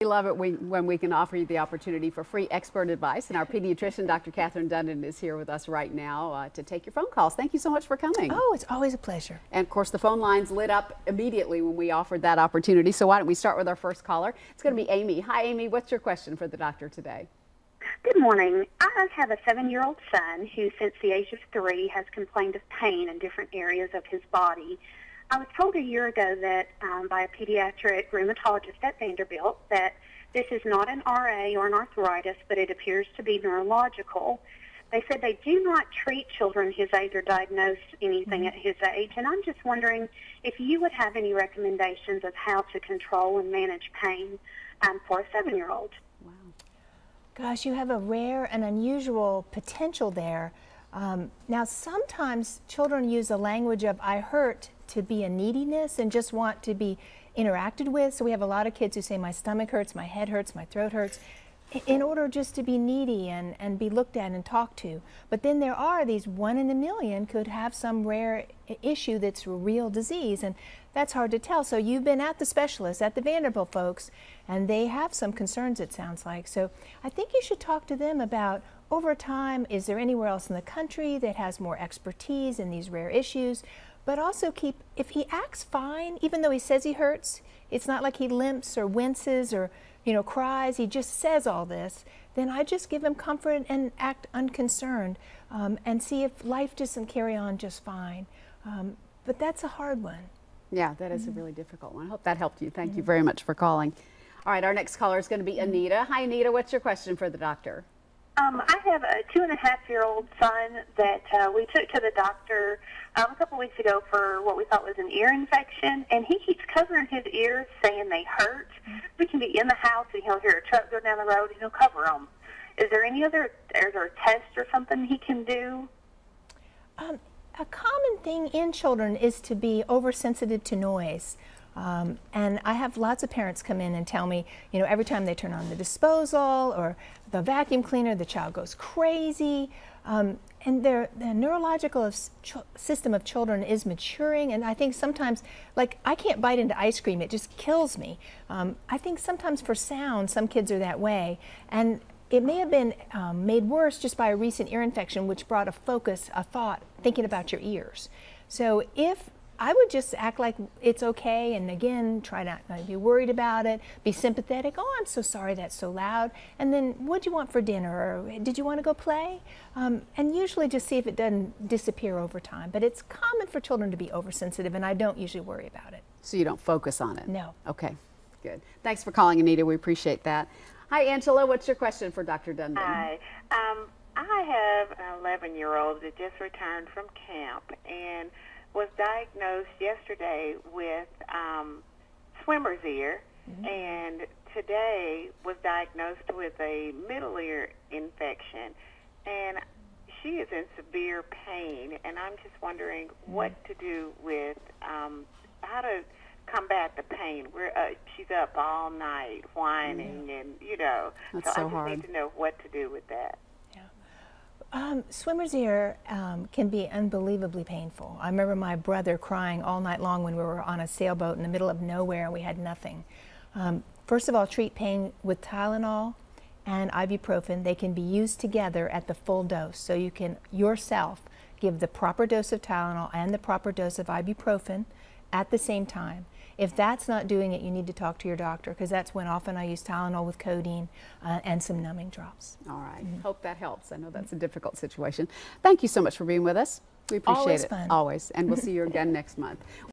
We love it when we can offer you the opportunity for free expert advice, and our pediatrician, Dr. Dundon, is here with us right now to take your phone calls. Thank you so much for coming. Oh, it's always a pleasure. And of course, the phone lines lit up immediately when we offered that opportunity, so why don't we start with our first caller. It's going to be Amy. Hi, Amy. What's your question for the doctor today? Good morning. I have a 7-year-old son who, since the age of 3, has complained of pain in different areas of his body. I was told a year ago that by a pediatric rheumatologist at Vanderbilt that this is not an RA or an arthritis, but it appears to be neurological. They said they do not treat children his age or diagnose anything at his age, and I'm just wondering if you would have any recommendations of how to control and manage pain for a 7-year-old. Wow. Gosh, you have a rare and unusual potential there. Now, sometimes children use the language of "I hurt" to be a neediness and just want to be interacted with. So we have a lot of kids who say, "My stomach hurts, my head hurts, my throat hurts," in order just to be needy and be looked at and talked to. But then there are these 1 in a million could have some rare issue that's a real disease, and that's hard to tell. So you've been at the specialists, at the Vanderbilt folks, and they have some concerns, it sounds like. So I think you should talk to them about, over time, is there anywhere else in the country that has more expertise in these rare issues? But also if he acts fine, even though he says he hurts, it's not like he limps or winces or cries, he just says all this, then I just give him comfort and act unconcerned and see if life doesn't carry on just fine. But that's a hard one. Yeah, that is a really difficult one. I hope that helped you. Thank you very much for calling. All right, our next caller is going to be Anita. Hi, Anita. What's your question for the doctor? I have a 2.5-year-old son that we took to the doctor a couple weeks ago for what we thought was an ear infection, and he keeps covering his ears, saying they hurt. We can be in the house and he'll hear a truck go down the road and he'll cover them. Is there a test or something he can do? A common thing in children is to be oversensitive to noise. And I have lots of parents come in and tell me, every time they turn on the disposal or the vacuum cleaner, the child goes crazy. And the neurological system of children is maturing, and I think sometimes, like, I can't bite into ice cream, it just kills me. I think sometimes for sound, some kids are that way, and it may have been made worse just by a recent ear infection, which brought a thought, thinking about your ears. So if I would just act like it's okay, and again, try not to be worried about it, be sympathetic. "Oh, I'm so sorry that's so loud. And then, what do you want for dinner? Or did you want to go play?" And usually just see if it doesn't disappear over time. But it's common for children to be oversensitive, and I don't usually worry about it. So you don't focus on it? No. Okay, good. Thanks for calling, Anita. We appreciate that. Hi, Angela. What's your question for Dr. Dundon? Hi. I have an 11-year-old that just returned from camp and was diagnosed yesterday with swimmer's ear, and today was diagnosed with a middle ear infection, and she is in severe pain, and I'm just wondering what to do with how to combat the pain. She's up all night whining, and That's so I hard. just need to know what to do with that. Swimmer's ear can be unbelievably painful. I remember my brother crying all night long when we were on a sailboat in the middle of nowhere and we had nothing. First of all, treat pain with Tylenol and ibuprofen. They can be used together at the full dose. So you can yourself give the proper dose of Tylenol and the proper dose of ibuprofen at the same time. If that's not doing it, you need to talk to your doctor, because that's when often I use Tylenol with codeine and some numbing drops. All right. Hope that helps. I know that's a difficult situation. Thank you so much for being with us. We appreciate Always it. fun. Always. And we'll see you again next month.